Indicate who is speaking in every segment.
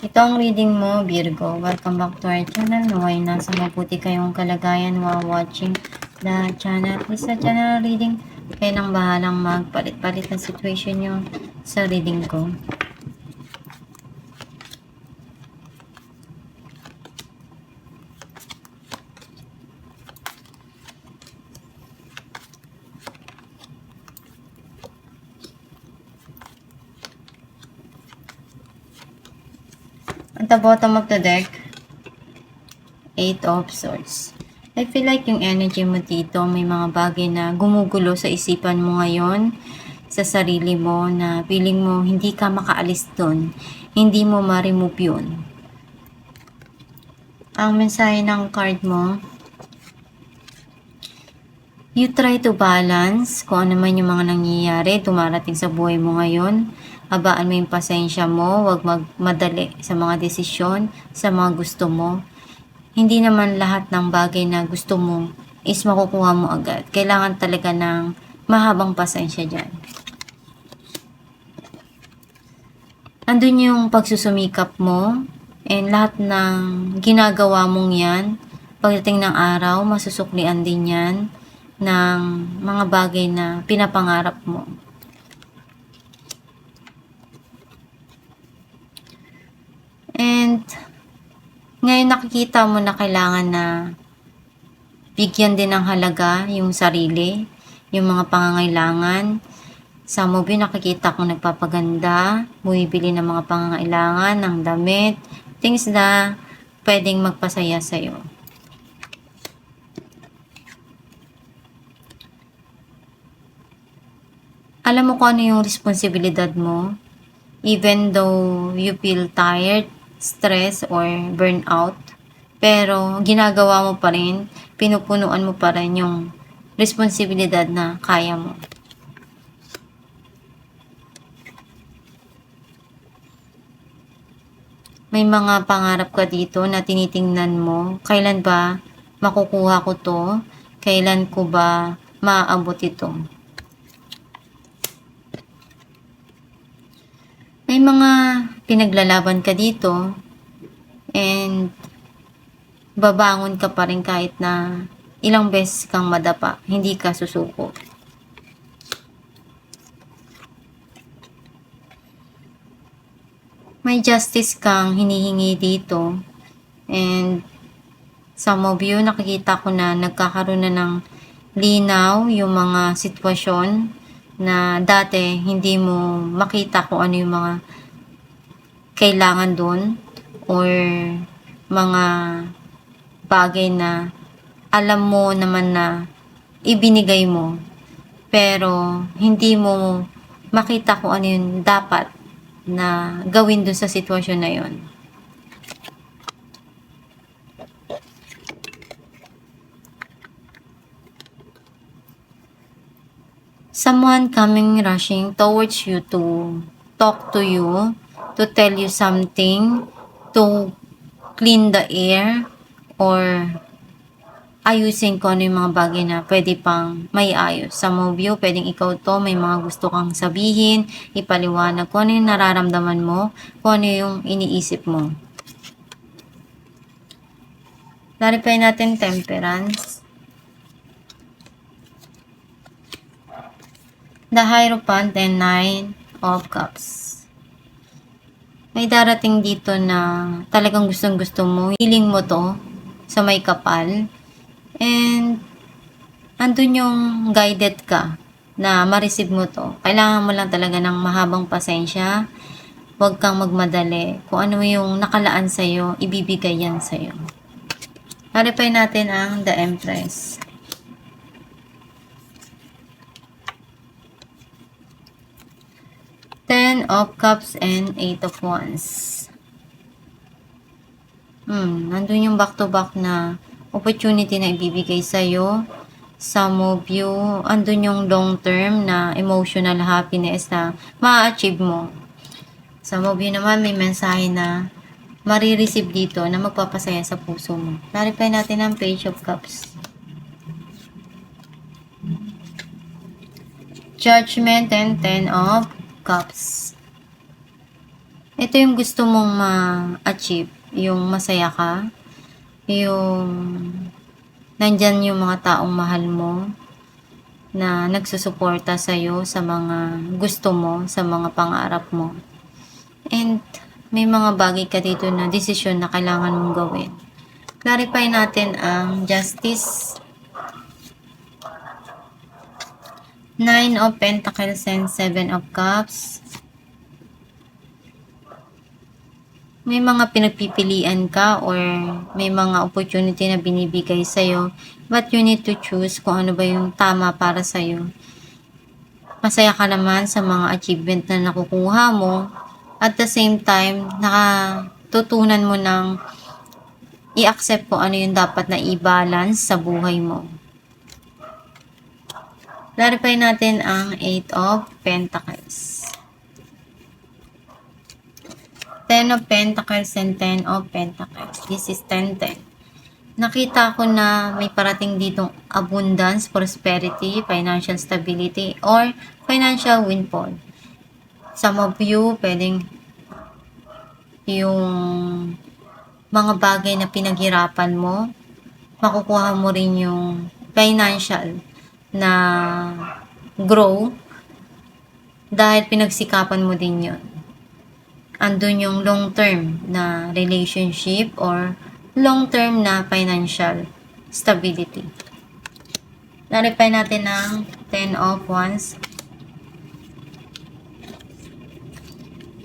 Speaker 1: Ito ang reading mo, Virgo. Welcome back to our channel. Naway nasa mabuti kayong kalagayan while watching the channel. Please sa channel reading, kayo nang bahalang magpalit-palit ng situation nyo sa reading ko. At the bottom of the deck, 8 of Swords. I feel like yung energy mo dito, may mga bagay na gumugulo sa isipan mo ngayon, sa sarili mo, na feeling mo hindi ka makaalis doon, hindi mo ma-remove yun. Ang mensahe ng card mo, you try to balance kung ano man yung mga nangyayari, dumarating sa buhay mo ngayon. Habaan mo yung pasensya mo, huwag magmadali sa mga desisyon, sa mga gusto mo. Hindi naman lahat ng bagay na gusto mo is makukuha mo agad. Kailangan talaga ng mahabang pasensya dyan. Andun yung pagsusumikap mo and lahat ng ginagawa mong yan, pagdating ng araw, masusuklian din yan ng mga bagay na pinapangarap mo. And ngayon nakikita mo na kailangan na bigyan din ng halaga yung sarili, yung mga pangangailangan. Sa movie nakikita kong nagpapaganda, bumibili ng mga pangangailangan, ng damit, things na pwedeng magpasaya sa'yo. Alam mo kung ano yung responsibilidad mo, even though you feel tired, stress, or burnout, pero ginagawa mo pa rin, pinupunuan mo pa rin yung responsibilidad na kaya mo. May mga pangarap ka dito na tinitingnan mo, kailan ba makukuha ko to? Kailan ko ba maaabot ito? May mga pinaglalaban ka dito and babangon ka pa rin kahit na ilang beses kang madapa, hindi ka susuko. May justice kang hinihingi dito and some of you nakikita ko na nagkakaroon na ng linaw yung mga sitwasyon na dati hindi mo makita kung ano yung mga kailangan doon or mga bagay na alam mo naman na ibinigay mo pero hindi mo makita kung ano yung dapat na gawin doon sa sitwasyon na yun. Someone coming rushing towards you to talk to you, to tell you something, to clean the air, or ayusin ko ano yung mga bagay na pwede pang may ayos. Some of you, pwedeng ikaw to, may mga gusto kang sabihin, ipaliwanag kung ano yung nararamdaman mo, kung ano yung iniisip mo. Clarify natin Temperance. The Hierophant and 9 of Cups. May darating dito na talagang gustong-gusto mo. Hiling mo to sa may kapal. And andun yung guided ka na ma-receive mo to. Kailangan mo lang talaga ng mahabang pasensya. Huwag kang magmadali. Kung ano yung nakalaan sa'yo, ibibigay yan sa'yo. Clarify natin ang The Empress. Ten of Cups and 8 of Wands. Nandun yung back-to-back na opportunity na ibibigay sa'yo. Some of you, andun yung long-term na emotional happiness na ma-achieve mo. Some of you naman may mensahe na marireceive dito na magpapasaya sa puso mo. Clarify natin ang Page of Cups. Judgment and 10 of Cups. ito yung gusto mong ma-achieve, yung masaya ka, yung nandyan yung mga taong mahal mo na nagsusuporta sa'yo sa mga gusto mo, sa mga pangarap mo. And may mga bagay ka dito na desisyon na kailangan mong gawin. Clarify natin ang Justice, Nine of Pentacles and Seven of Cups. May mga pinagpipilian ka or may mga opportunity na binibigay sa'yo, but you need to choose kung ano ba yung tama para sa'yo. Masaya ka naman sa mga achievement na nakukuha mo. At the same time, nakatutunan mo ng i-accept kung ano yung dapat na i-balance sa buhay mo. Clarify natin ang Eight of Pentacles, Ten of Pentacles and Ten of Pentacles. This is 10-10. Nakita ko na may parating ditong abundance, prosperity, financial stability, or financial windfall. Some of you, pwedeng yung mga bagay na pinaghirapan mo, makukuha mo rin yung financial na grow dahil pinagsikapan mo din yun. Andun yung long-term na relationship or long-term na financial stability. Clarify natin ang 10 of Wands,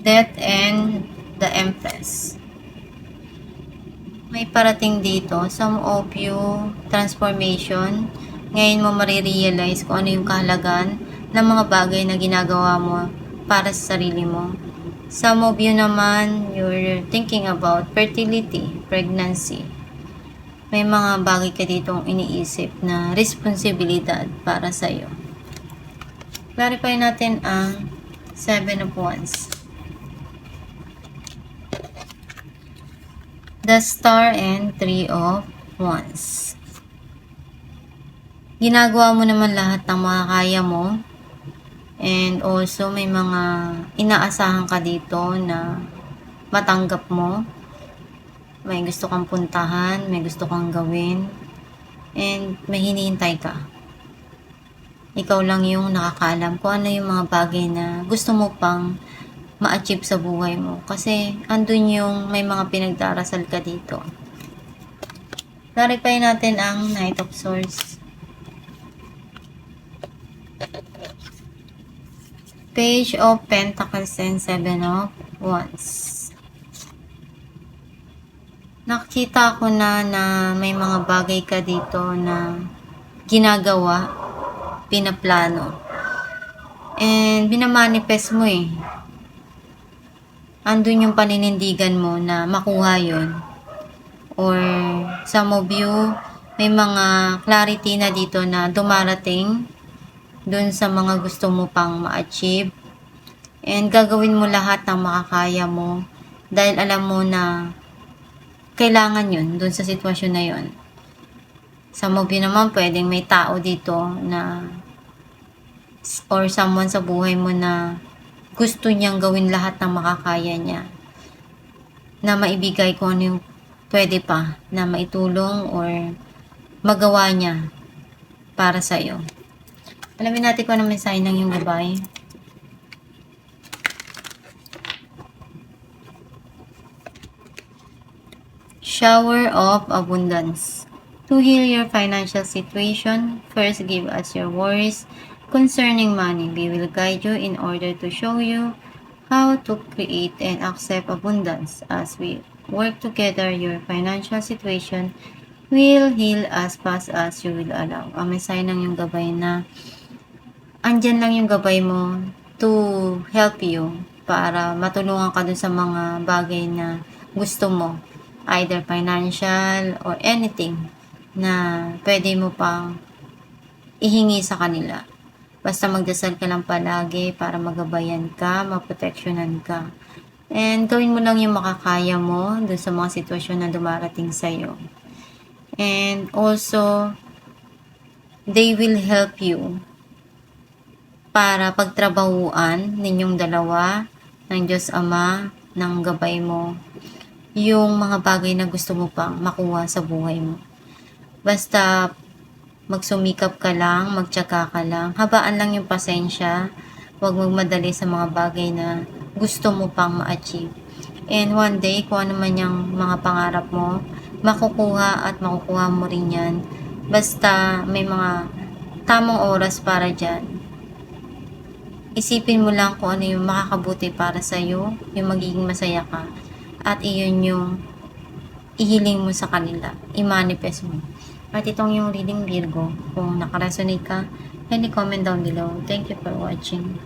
Speaker 1: Death and the Empress. May parating dito, some of you, transformation. Ngayon mo marirealize kung ano yung kahalagan ng mga bagay na ginagawa mo para sa sarili mo. Some of you naman, you're thinking about fertility, pregnancy. May mga bagay ka ditong iniisip na responsibilidad para sa'yo. Clarify natin ang Seven of Wands, the Star and Three of Wands. Ginagawa mo naman lahat ng makakaya mo. And also, may mga inaasahan ka dito na matanggap mo. May gusto kang puntahan, may gusto kang gawin, and may hinihintay ka. Ikaw lang yung nakakaalam kung ano yung mga bagay na gusto mo pang ma-achieve sa buhay mo. Kasi andun yung may mga pinagdarasal ka dito. Clarify natin ang Knight of Swords, Page of Pentacles and Seven of Wands. Nakita ko na may mga bagay ka dito na ginagawa, pinaplano, and binamanifest mo eh. Andun yung paninindigan mo na makuha yun. Or some of you, may mga clarity na dito na dumarating dun sa mga gusto mo pang ma-achieve. And gagawin mo lahat ng makakaya mo dahil alam mo na kailangan yun dun sa sitwasyon na yun. Some of you naman, pwedeng may tao dito na or someone sa buhay mo na gusto niyang gawin lahat ng makakaya niya na maibigay kung ano yung pwede pa na maitulong or magawa niya para sa'yo. Alamin natin kung ano mensahe ng iyong gabay. Shower of Abundance. To heal your financial situation, first give us your worries concerning money. We will guide you in order to show you how to create and accept abundance. As we work together, your financial situation will heal as fast as you will allow. Ang mensahe ng iyong gabay na andyan lang yung gabay mo to help you para matulungan ka dun sa mga bagay na gusto mo, either financial or anything na pwede mo pang ihingi sa kanila. Basta magdasal ka lang palagi para magabayan ka, maproteksyonan ka. And gawin mo lang yung makakaya mo dun sa mga sitwasyon na dumarating sa'yo. And also, they will help you para pagtrabahuan ninyong dalawa ng Diyos Ama, ng gabay mo yung mga bagay na gusto mo pang makuha sa buhay mo. Basta magsumikap ka lang, magtiyaga ka lang, habaan lang yung pasensya, huwag magmadali sa mga bagay na gusto mo pang ma-achieve. And one day, kung ano man yung mga pangarap mo, makukuha at makukuha mo rin yan. Basta may mga tamang oras para dyan. Isipin mo lang kung ano yung makakabuti para sa'yo, yung magiging masaya ka, at iyon yung ihiling mo sa kanila, i-manifest mo. At itong yung reading Virgo, kung nakaresonate ka, kindly comment down below. Thank you for watching.